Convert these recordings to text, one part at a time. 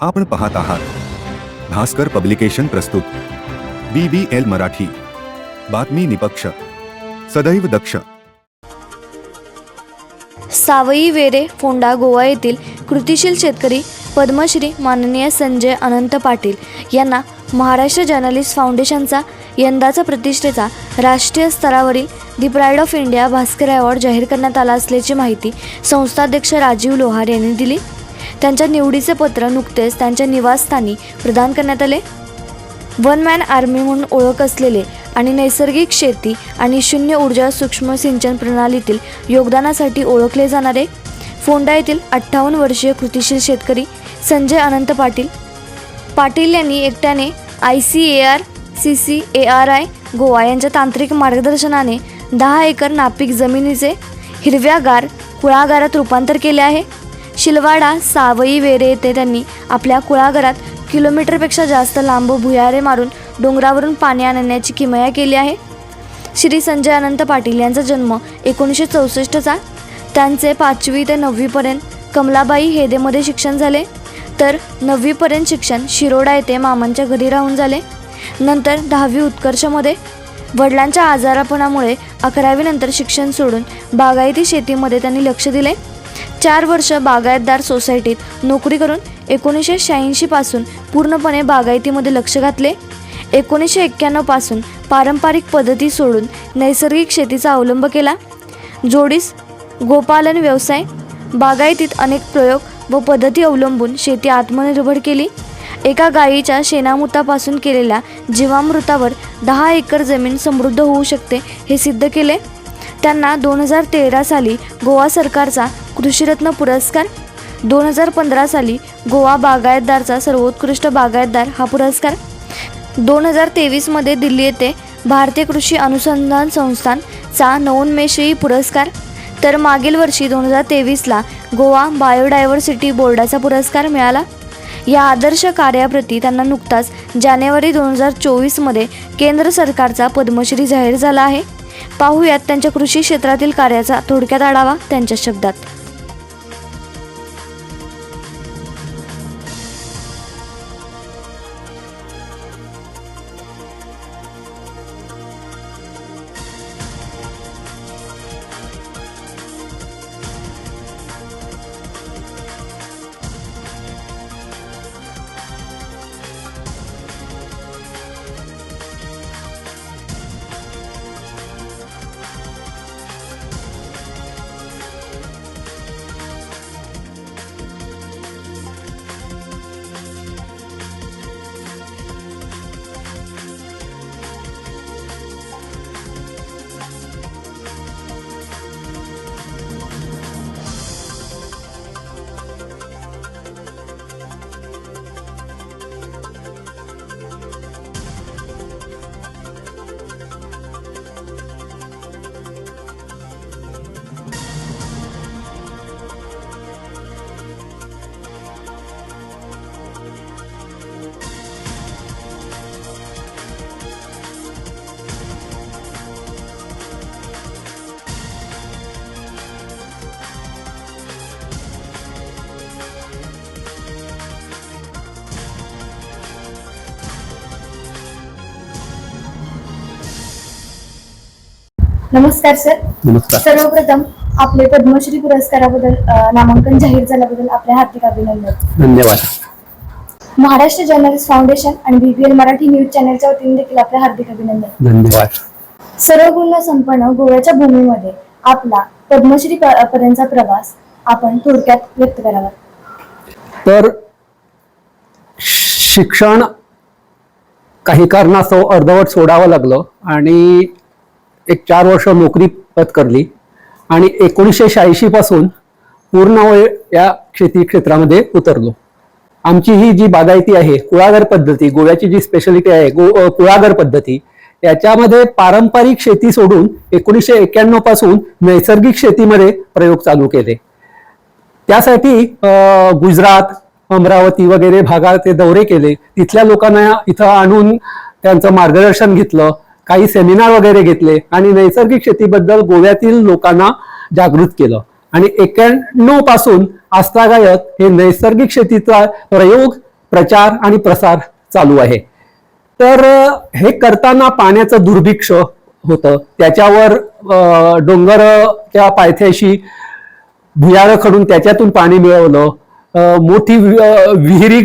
आपण पाहत आहात भास्कर पब्लिकेशन प्रस्तुत BBL मराठी, बातमी निपक्ष, सदैव दक्ष. सावई वेरे फोंडा गोवा येथील कृतिशील शेतकरी पद्मश्री माननीय संजय अनंत पाटील यांना महाराष्ट्र जर्नलिस्ट फाउंडेशनचा यंदाचा प्रतिष्ठेचा राष्ट्रीय स्तरावरील the pride of India Bhaskar award जाहीर करण्यात आला असल्याची माहिती संस्थाध्यक्ष राजीव लोहार यांनी दिली. त्यांच्या निवडीचे पत्र नुकतेच त्यांच्या निवासस्थानी प्रदान करण्यात आले. वन मॅन आर्मी म्हणून ओळख असलेले आणि नैसर्गिक शेती आणि शून्य ऊर्जा सूक्ष्म सिंचन प्रणालीतील योगदानासाठी ओळखले जाणारे फोंडा येथील 58 वर्षीय कृतिशील शेतकरी संजय अनंत पाटील यांनी एकट्याने ICAR-CCARI गोवा यांच्या तांत्रिक मार्गदर्शनाने 10 एकर नापीक जमिनीचे हिरव्यागार कुळागारात रूपांतर केले आहे. शिलवाडा सावई वेरे येथे त्यांनी आपल्या कुळागारात किलोमीटरपेक्षा जास्त लांब भुयारे मारून डोंगरावरून पाणी आणण्याची किमया केली आहे. श्री संजय अनंत पाटील यांचा जन्म 1964चा. त्यांचे 5वी ते 9वीपर्यंत कमलाबाई हेदेमध्ये शिक्षण झाले, तर 9वीपर्यंत शिक्षण शिरोडा येथे मामांच्या घरी राहून झाले. नंतर 10वी उत्कर्षमध्ये. वडिलांच्या आजारपणामुळे 11वी नंतर शिक्षण सोडून बागायती शेतीमध्ये त्यांनी लक्ष दिले. 4 वर्ष बागायतदार सोसायटीत नोकरी करून 1986 पासून पूर्णपणे बागायतीमध्ये लक्ष घातले. 1991 पासून पारंपरिक पद्धती सोडून नैसर्गिक शेतीचा अवलंब केला. जोडीस गोपालन व्यवसाय, बागायतीत अनेक प्रयोग व पद्धती अवलंबून शेती आत्मनिर्भर केली. एका गायीच्या शेणामूतापासून केलेल्या जीवामृतावर 10 एकर जमीन समृद्ध होऊ शकते हे सिद्ध केले. त्यांना 2013 साली गोवा सरकारचा कृषीरत्न पुरस्कार, 2015 साली गोवा बागायतदारचा सर्वोत्कृष्ट बागायतदार हा पुरस्कार, 2023मध्ये दिल्ली येथे भारतीय कृषी अनुसंधान संस्थानचा नवोन्मेषी पुरस्कार, तर मागील वर्षी 2023ला गोवा बायोडायव्हर्सिटी बोर्डाचा पुरस्कार मिळाला. या आदर्श कार्याप्रती त्यांना नुकताच जानेवारी 2024मध्ये केंद्र सरकारचा पद्मश्री जाहीर झाला आहे. पाहूयात त्यांच्या कृषी क्षेत्रातील कार्याचा थोडक्यात आढावा त्यांच्या शब्दात. नमस्कार सर. नमस्कार. सर्वप्रथम आपले पद्मश्री पुरस्काराबद्दल नामांकन जाहीर झाल्याबद्दल आपले हार्दिक अभिनंदन. धन्यवाद. महाराष्ट्र जर्नलिस्ट फाउंडेशन आणि BBL मराठी न्यूज चॅनलच्या वतीने देखील आपले हार्दिक अभिनंदन. धन्यवाद. सर्व गुण संपन्न गोव्याच्या भूमीमध्ये आपला पद्मश्री पर्यंतचा प्रवास आपण थोडक्यात व्यक्त करावा. तर शिक्षण काही कारणास्तव अर्धवट सोडावं लागलं आणि एक 4 वर्ष नोकरी पत्करली आणि 1986 पासून पूर्ण वेळ या शेती क्षेत्रामध्ये उतरलो. आमची ही जी बागायती आहे, कुळागर पद्धती, गोव्याची जी स्पेशालिटी आहे कुळागर पद्धती, याच्यामध्ये पारंपरिक शेती सोडून 1991 पासून नैसर्गिक शेतीमध्ये प्रयोग चालू केले. त्यासाठी गुजरात, अमरावती वगैरे भागाचे दौरे केले. तिथल्या लोकांना इथं आणून त्यांचं मार्गदर्शन घेतलं, काही सेमिनार वगैरे घेतले आणि नैसर्गिक शेतीबद्दल गोव्यातील लोकांना जागृत केलं. आणि 91 पासून आजतागायत हे नैसर्गिक शेतीचा प्रयोग प्रचार आणि प्रसार चालू आहे. तर हे करताना पाण्याचं दुर्भिक्ष होतं. त्याच्यावर डोंगरच्या पायथ्याशी भुयारं खडून त्याच्यातून पाणी मिळवलं. मोठी विहिरी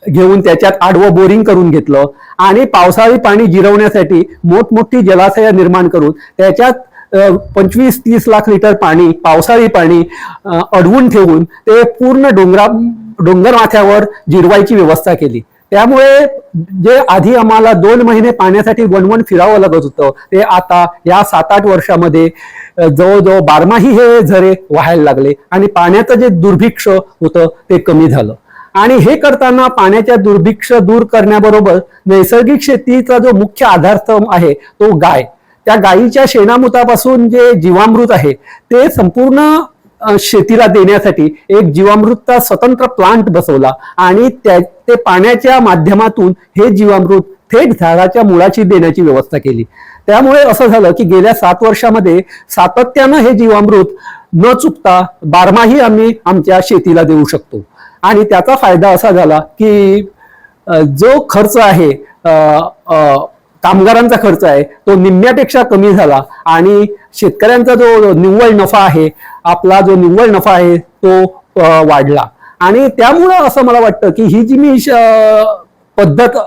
घेऊन त्याच्यात आडवं बोरिंग करून घेतलं आणि पावसाळी पाणी जिरवण्यासाठी मोठमोठी जलाशय निर्माण करून त्याच्यात 25-30 लाख लिटर पाणी, पावसाळी पाणी अडवून ठेवून ते पूर्ण डोंगर माथ्यावर जिरवायची व्यवस्था केली. त्यामुळे जे आधी आम्हाला 2 महिने पाण्यासाठी वणवण फिरावं लागत होतं, ते आता या 7-8 वर्षामध्ये जवळजवळ 12माही हे झरे वाहायला लागले आणि पाण्याचं जे दुर्भिक्ष होतं ते कमी झालं. आणि हे करताना पाण्याच्या दुर्भिक्ष दूर करण्याबरोबर नैसर्गिक शेतीचा जो मुख्य आधारस्तंभ आहे तो गाय, त्या गायीच्या शेणामूतापासून जे जीवामृत आहे ते संपूर्ण शेतीला देण्यासाठी एक जीवामृतचा स्वतंत्र प्लांट बसवला आणि ते पाण्याच्या माध्यमातून हे जीवामृत थेट झाडाच्या मुळाशी देण्याची व्यवस्था केली. त्यामुळे असं झालं की गेल्या 7 वर्षामध्ये सातत्यानं हे जीवामृत न चुकता 12माही आम्ही आमच्या शेतीला देऊ शकतो. आणि त्याचा फायदा असा झाला की जो खर्च आहे, कामगारांचा खर्च आहे, तो निम्म्यापेक्षा कमी झाला आणि शेतकऱ्यांचा जो निव्वळ नफा आहे, आपला जो निव्वळ नफा आहे तो वाढला. आणि त्यामुळं असं मला वाटतं की ही जी मी पद्धत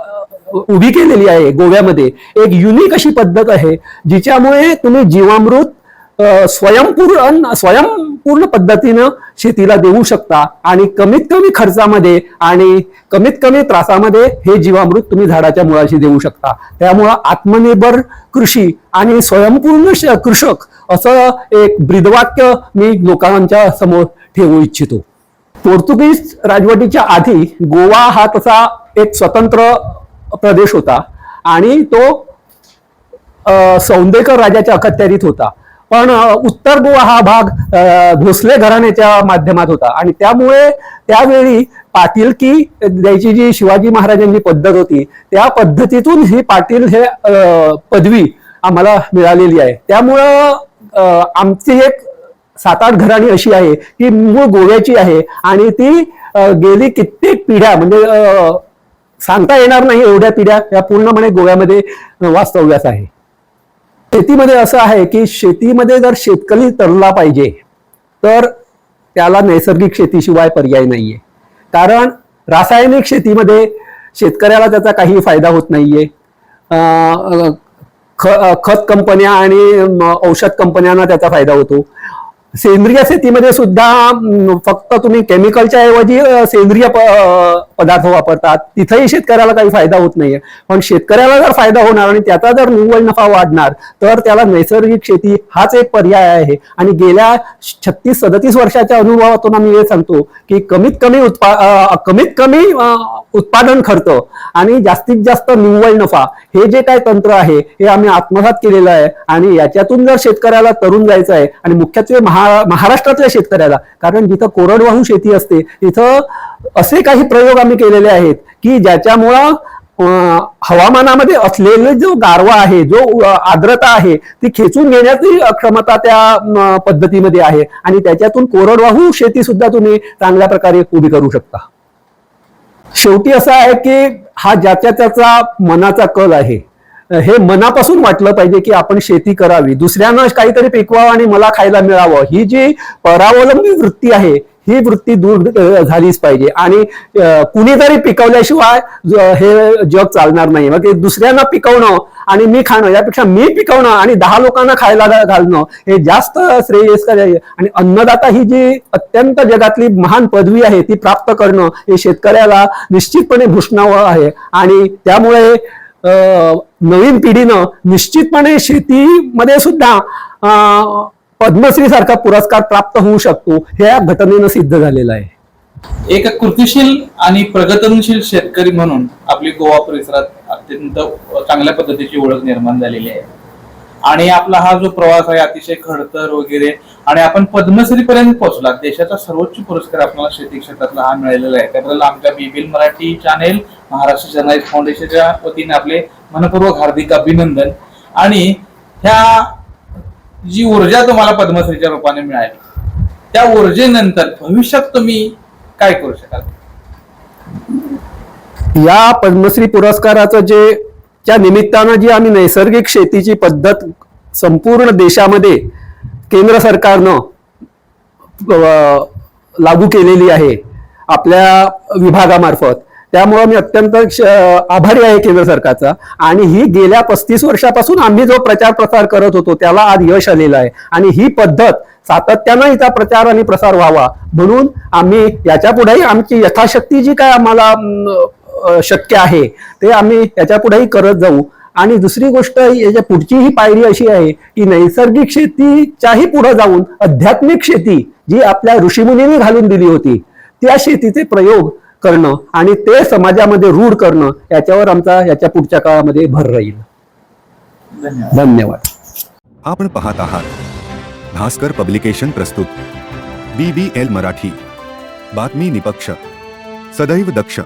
उभी केलेली आहे गोव्यामध्ये, एक युनिक अशी पद्धत आहे जिच्यामुळे तुम्ही जीवामृत स्वयंपूर्ण पद्धतीनं शेतीला देऊ शकता आणि कमीत कमी खर्चामध्ये आणि कमीत कमी त्रासामध्ये हे जीवामृत तुम्ही झाडाच्या मुळाशी देऊ शकता. त्यामुळं आत्मनिर्भर कृषी आणि स्वयंपूर्ण कृषक असं एक ब्रीदवाक्य मी लोकांच्या समोर ठेवू इच्छितो. पोर्तुगीज राजवटीच्या आधी गोवा हा तसा एक स्वतंत्र प्रदेश होता आणि तो सौंदेकर राजाच्या अखत्यारीत होता. पण उत्तर गोवा हा भाग भोसले घराण्याच्या माध्यमात होता आणि त्यामुळे त्यावेळी पाटीलकी द्यायची जी शिवाजी महाराजांची पद्धत होती त्या पद्धतीतून ही पाटील हे पदवी आम्हाला मिळालेली आहे. त्यामुळं आमची एक 7-8 घराणी अशी आहे की मूळ गोव्याची आहे आणि ती गेली कित्येक पिढ्या, म्हणजे सांगता येणार नाही एवढ्या पिढ्या या पूर्णपणे गोव्यामध्ये वास्तव्यास आहे. शेतीमध्ये असं आहे की शेतीमध्ये जर शेतकरी तरला पाहिजे तर त्याला नैसर्गिक शेतीशिवाय पर्याय नाहीये. कारण रासायनिक शेतीमध्ये शेतकऱ्याला त्याचा काही फायदा होत नाहीये. खत कंपन्या आणि औषध कंपन्यांना त्याचा फायदा होतो. सेंद्रिय शेतीमध्ये सुद्धा फक्त तुम्ही केमिकलच्या ऐवजी सेंद्रिय पदार्थ वापरतात, तिथेही शेतकऱ्याला काही फायदा होत नाहीये. पण शेतकऱ्याला जर फायदा होणार आणि त्याचा जर निव्वळ नफा वाढणार तर त्याला नैसर्गिक शेती हाच एक पर्याय आहे. आणि गेल्या 36-37 वर्षाच्या अनुभवातून आम्ही हे सांगतो की कमीत कमी उत्पादन खर्च आणि जास्तीत जास्त निव्वळ नफा हे जे काय तंत्र आहे हे आम्ही आत्मसात केलेलं आहे. आणि याच्यातून जर शेतकऱ्याला तरुण जायचं आहे आणि मुख्यत्वे महाराष्ट्रातल्या शेतकऱ्याला, कारण जिथं कोरडवाहू शेती असते तिथं असे काही प्रयोग आम्ही केलेले आहेत की ज्याच्यामुळं हवामानामध्ये असलेले जो गारवा आहे, जो आर्द्रता आहे ती खेचून घेण्याची क्षमता त्या पद्धतीमध्ये आहे आणि त्याच्यातून कोरडवाहू शेती सुद्धा तुम्ही चांगल्या प्रकारे उभी करू शकता. शेवटी असं आहे की हा ज्याच्या त्याचा मनाचा कल आहे. हे मनापासून वाटलं पाहिजे की आपण शेती करावी, दुसऱ्यांना काहीतरी पिकवावं आणि मला खायला मिळावं. ही जी परावलंबी वृत्ती आहे ही वृत्ती दूर झालीच पाहिजे आणि कुणीतरी पिकवल्याशिवाय हे जग चालणार नाही. मग दुसऱ्यांना पिकवणं आणि मी खाणं यापेक्षा मी पिकवणं आणि 10 लोकांना खायला घालणं हे जास्त श्रेयस्कर आहे. आणि अन्नदाता ही जी अत्यंत जगातली महान पदवी आहे ती प्राप्त करणं हे शेतकऱ्याला निश्चितपणे भूषणावं आहे. आणि त्यामुळे नवीन पिढीनं निश्चितपणे शेतीमध्ये सुद्धा पद्मश्री सारखा पुरस्कार प्राप्त होऊ शकतो हे या घटनेनं सिद्ध झालेलं आहे. एक कृतीशील आणि प्रगतशील शेतकरी म्हणून आपली गोवा परिसरात अत्यंत चांगल्या पद्धतीची ओळख निर्माण झालेली आहे आणि आपला हा जो प्रवास आहे अतिशय खडतर वगैरे आणि आपण पद्मश्री पर्यंत पोहोचला. देशाचा सर्वोच्च पुरस्कार आपल्याला शेती क्षेत्रातला हा मिळालेला आहे. त्याबद्दल आमच्या BBL Marathi channel, Maharashtra journalist फाउंडेशनच्या वतीने आपले मनपूर्वक हार्दिक अभिनंदन. आणि ह्या जी ऊर्जा तुम्हाला पद्मश्रीच्या रूपाने मिळाली त्या ऊर्जेनंतर भविष्यात तुम्ही काय करू शकाल? या पद्मश्री पुरस्काराचं च्या निमित्तानं जी आम्ही नैसर्गिक शेतीची पद्धत संपूर्ण देशामध्ये केंद्र सरकारनं लागू केलेली आहे आपल्या विभागामार्फत, त्यामुळं मी अत्यंत आभारी आहे केंद्र सरकारचा. आणि ही गेल्या 35 वर्षापासून आम्ही जो प्रचार प्रसार करत होतो त्याला आज यश आलेलं आहे. आणि ही पद्धत सातत्यानं हिचा प्रचार आणि प्रसार व्हावा म्हणून आम्ही याच्या पुढेही आमची यथाशक्ती जी काय आम्हाला शक्य आहे ते आम्ही याच्या पुढेही करत जाऊ. आणि दुसरी गोष्ट याच्या पुढची ही पायरी अशी आहे की नैसर्गिक शेतीच्याही पुढे जाऊन आध्यात्मिक शेती जी आपल्या ऋषीमुनींनी घालून दिली होती त्या शेतीचे प्रयोग करणं आणि ते समाजामध्ये रूढ करणं याच्यावर आमचा याच्या पुढच्या काळामध्ये भर राहील. धन्यवाद. आपण पाहत आहात भास्कर पब्लिकेशन प्रस्तुत BBL मराठी. बातमी निपक्ष, सदैव दक्ष.